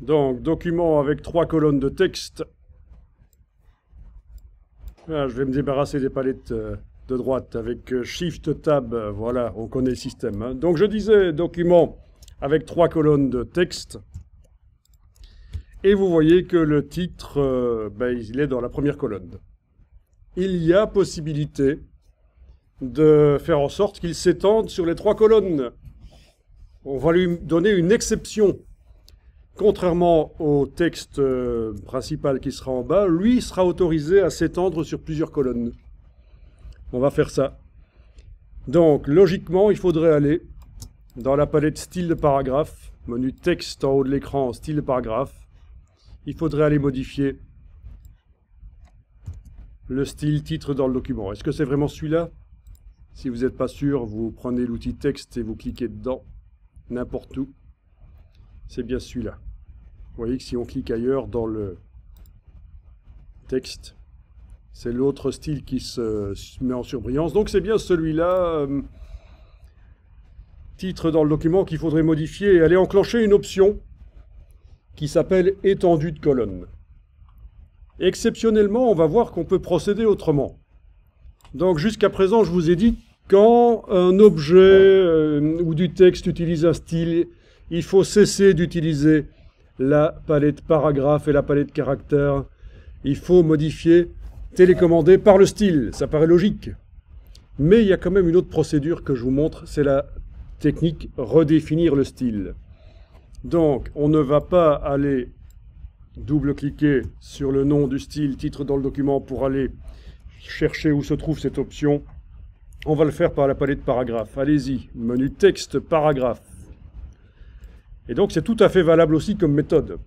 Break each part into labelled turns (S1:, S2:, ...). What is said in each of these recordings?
S1: Donc, document avec 3 colonnes de texte. Ah, je vais me débarrasser des palettes de droite avec Shift Tab. Voilà, on connaît le système, hein. Donc, je disais document avec 3 colonnes de texte. Et vous voyez que le titre, il est dans la première colonne. Il y a possibilité de faire en sorte qu'il s'étende sur les 3 colonnes. On va lui donner une exception. Contrairement au texte principal qui sera en bas, lui sera autorisé à s'étendre sur plusieurs colonnes. On va faire ça. Donc, logiquement, il faudrait aller dans la palette style de paragraphe, menu texte en haut de l'écran, style de paragraphe. Il faudrait aller modifier le style titre dans le document. Est-ce que c'est vraiment celui-là? Si vous n'êtes pas sûr, vous prenez l'outil texte et vous cliquez dedans, n'importe où. C'est bien celui-là. Vous voyez que si on clique ailleurs dans le texte, c'est l'autre style qui se met en surbrillance. Donc c'est bien celui-là, titre dans le document, qu'il faudrait modifier et aller enclencher une option qui s'appelle étendue de colonne. Exceptionnellement, on va voir qu'on peut procéder autrement. Donc jusqu'à présent, je vous ai dit, quand un objet ou du texte utilise un style, il faut cesser d'utiliser la palette paragraphe et la palette caractère. Il faut modifier, télécommander par le style. Ça paraît logique. Mais il y a quand même une autre procédure que je vous montre, c'est la technique redéfinir le style. Donc, on ne va pas aller double-cliquer sur le nom du style, titre dans le document pour aller chercher où se trouve cette option. On va le faire par la palette paragraphe. Allez-y, menu texte, paragraphe. Et donc c'est tout à fait valable aussi comme méthode.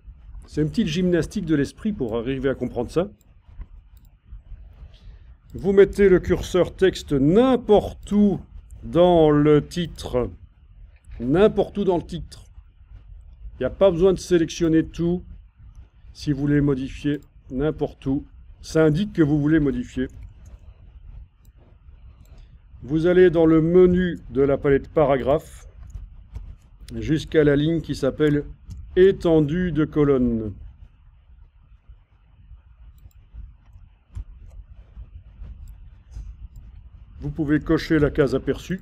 S1: C'est une petite gymnastique de l'esprit pour arriver à comprendre ça. Vous mettez le curseur texte n'importe où dans le titre. N'importe où dans le titre. Il n'y a pas besoin de sélectionner tout. Si vous voulez modifier n'importe où, ça indique que vous voulez modifier. Vous allez dans le menu de la palette paragraphe jusqu'à la ligne qui s'appelle étendue de colonne. Vous pouvez cocher la case aperçue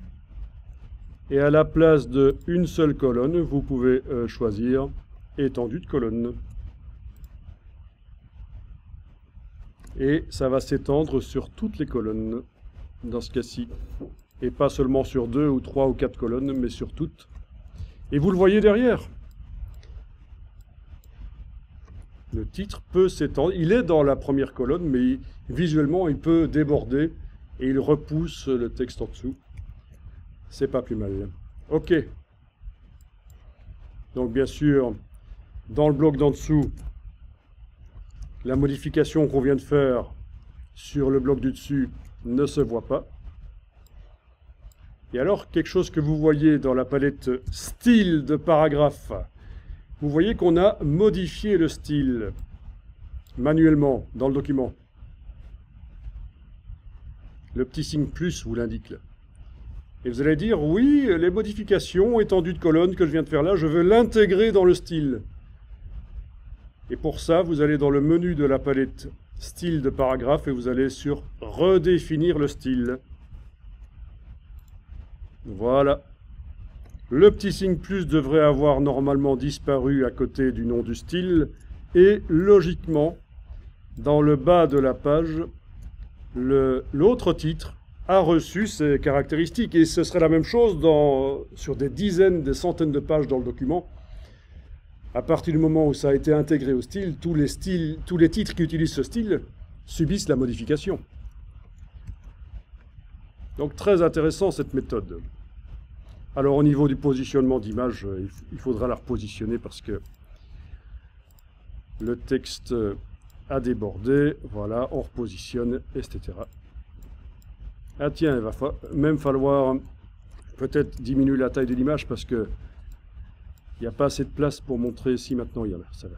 S1: et à la place d'une seule colonne, vous pouvez choisir étendue de colonne. Et ça va s'étendre sur toutes les colonnes dans ce cas-ci. Et pas seulement sur 2 ou 3 ou 4 colonnes, mais sur toutes. Et vous le voyez derrière. Le titre peut s'étendre. Il est dans la première colonne, mais visuellement, il peut déborder et il repousse le texte en dessous. C'est pas plus mal. OK. Donc, bien sûr, dans le bloc d'en dessous, la modification qu'on vient de faire sur le bloc du dessus ne se voit pas. Et alors, quelque chose que vous voyez dans la palette style de paragraphe, vous voyez qu'on a modifié le style manuellement dans le document. Le petit signe plus vous l'indique là. Et vous allez dire, oui, les modifications, étendue de colonne que je viens de faire là, je veux l'intégrer dans le style. Et pour ça, vous allez dans le menu de la palette style de paragraphe et vous allez sur redéfinir le style. Voilà. Le petit signe plus devrait avoir normalement disparu à côté du nom du style. Et logiquement, dans le bas de la page, l'autre titre a reçu ses caractéristiques. Et ce serait la même chose sur des dizaines, des centaines de pages dans le document. À partir du moment où ça a été intégré au style, tous les titres qui utilisent ce style subissent la modification. Donc très intéressant cette méthode. Alors au niveau du positionnement d'image, il faudra la repositionner parce que le texte a débordé. Voilà, on repositionne, etc. Ah tiens, il va même falloir peut-être diminuer la taille de l'image parce que il n'y a pas assez de place pour montrer. Si maintenant il y en a, ça va.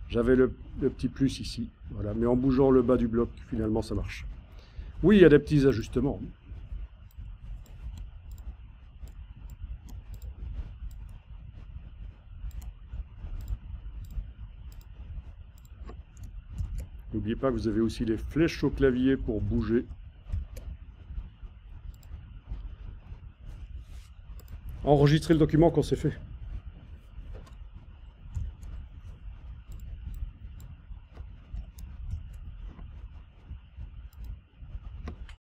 S1: J'avais le petit plus ici, voilà. Mais en bougeant le bas du bloc, finalement ça marche. Oui, il y a des petits ajustements. N'oubliez pas que vous avez aussi les flèches au clavier pour bouger. Enregistrez le document quand c'est fait.